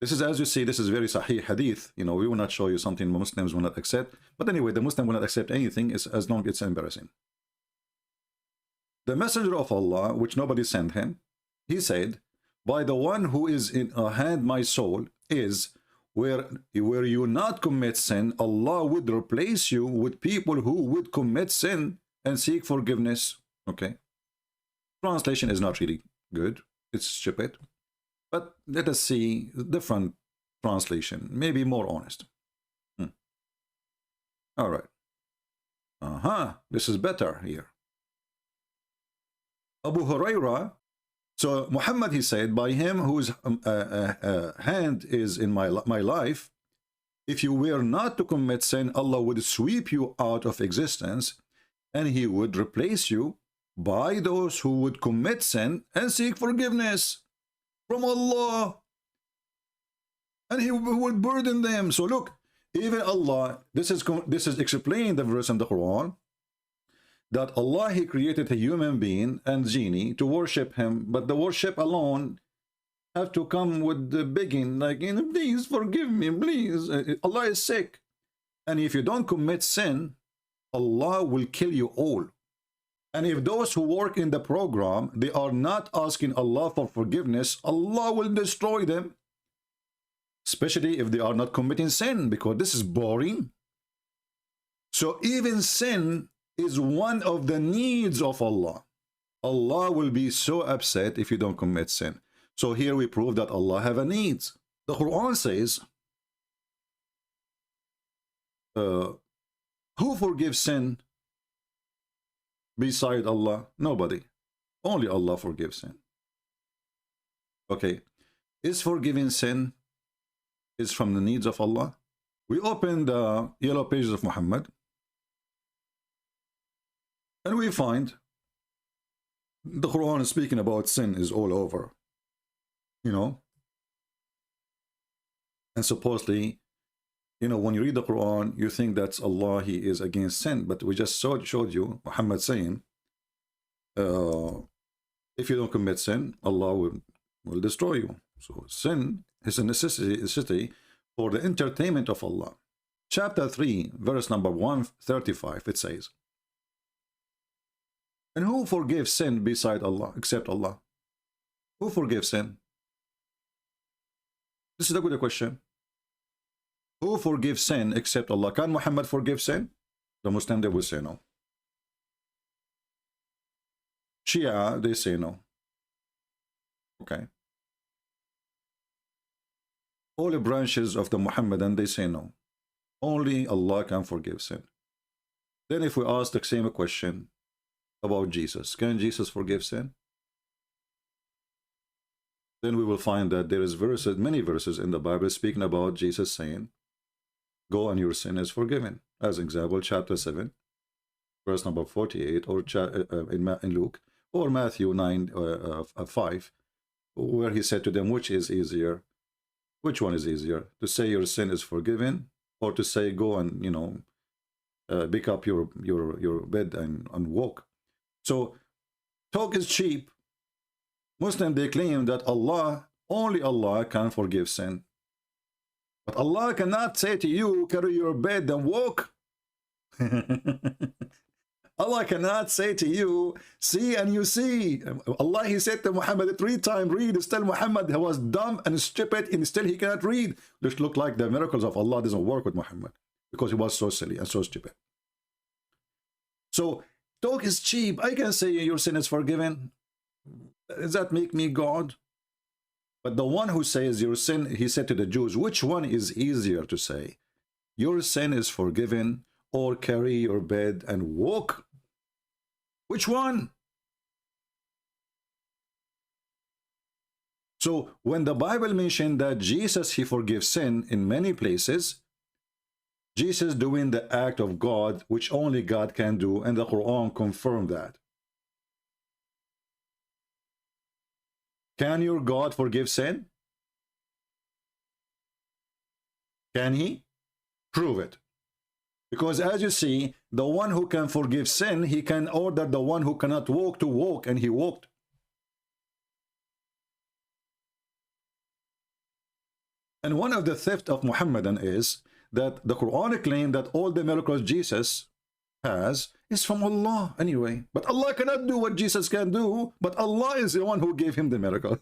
This is, as you see, this is very sahih hadith. You know, we will not show you something Muslims will not accept. But anyway, the Muslim will not accept anything as long as it's embarrassing. The messenger of Allah, which nobody sent him, he said, by the one who is in a hand my soul is, where you not commit sin, Allah would replace you with people who would commit sin and seek forgiveness. Okay. Translation is not really good. It's stupid. But let us see different translation, maybe more honest. All right. This is better here. Abu Huraira. So Muhammad, he said, by him whose hand is in my life, if you were not to commit sin, Allah would sweep you out of existence, and he would replace you by those who would commit sin and seek forgiveness from Allah, and he would burden them. So look, even Allah, this is explaining the verse in the Quran, that Allah, he created a human being and genie to worship him, but the worship alone have to come with the begging, like, please forgive me, please. Allah is sick, and if you don't commit sin, Allah will kill you all. And if those who work in the program, they are not asking Allah for forgiveness, Allah will destroy them. Especially if they are not committing sin, because this is boring. So even sin is one of the needs of Allah. Allah will be so upset if you don't commit sin. So here we prove that Allah have a needs. The Quran says, who forgives sin beside Allah? Nobody. Only Allah forgives sin. Okay. Is forgiving sin is from the needs of Allah? We open the yellow pages of Muhammad, and we find the Quran is speaking about sin is all over. You know? And supposedly, you know, when you read the Quran, you think that's Allah, he is against sin. But we just showed you Muhammad saying, if you don't commit sin, Allah will destroy you. So sin is a necessity for the entertainment of Allah. Chapter 3, verse number 135, it says, and who forgives sin beside Allah, except Allah? Who forgives sin? This is a good question. Who forgives sin except Allah? Can Muhammad forgive sin? The Muslim, they will say no. Shia, they say no. Okay. All the branches of the Muhammadan, they say no. Only Allah can forgive sin. Then if we ask the same question about Jesus, can Jesus forgive sin? Then we will find that there is verses, many verses in the Bible speaking about Jesus saying, go and your sin is forgiven. As example, chapter 7, verse number 48, or in Luke, or Matthew 9, 5, where he said to them, which is easier? Which one is easier? To say your sin is forgiven, or to say go and, you know, pick up your bed and walk? So talk is cheap. Muslims, they claim that Allah, only Allah can forgive sin. But Allah cannot say to you, carry your bed and walk. Allah cannot say to you, see and you see. Allah, he said to Muhammad 3 times, read. Still Muhammad was dumb and stupid, and still he cannot read. This look like the miracles of Allah doesn't work with Muhammad, because he was so silly and so stupid. So talk is cheap. I can say your sin is forgiven. Does that make me God? But the one who says your sin, he said to the Jews, which one is easier to say? Your sin is forgiven, or carry your bed and walk? Which one? So when the Bible mentioned that Jesus, he forgives sin in many places, Jesus doing the act of God, which only God can do, and the Quran confirmed that. Can your God forgive sin? Can he? Prove it. Because as you see, the one who can forgive sin, he can order the one who cannot walk to walk, and he walked. And one of the theft of Muhammadan is that the Quran claims that all the miracles Jesus has is from Allah anyway. But Allah cannot do what Jesus can do, but Allah is the one who gave him the miracle.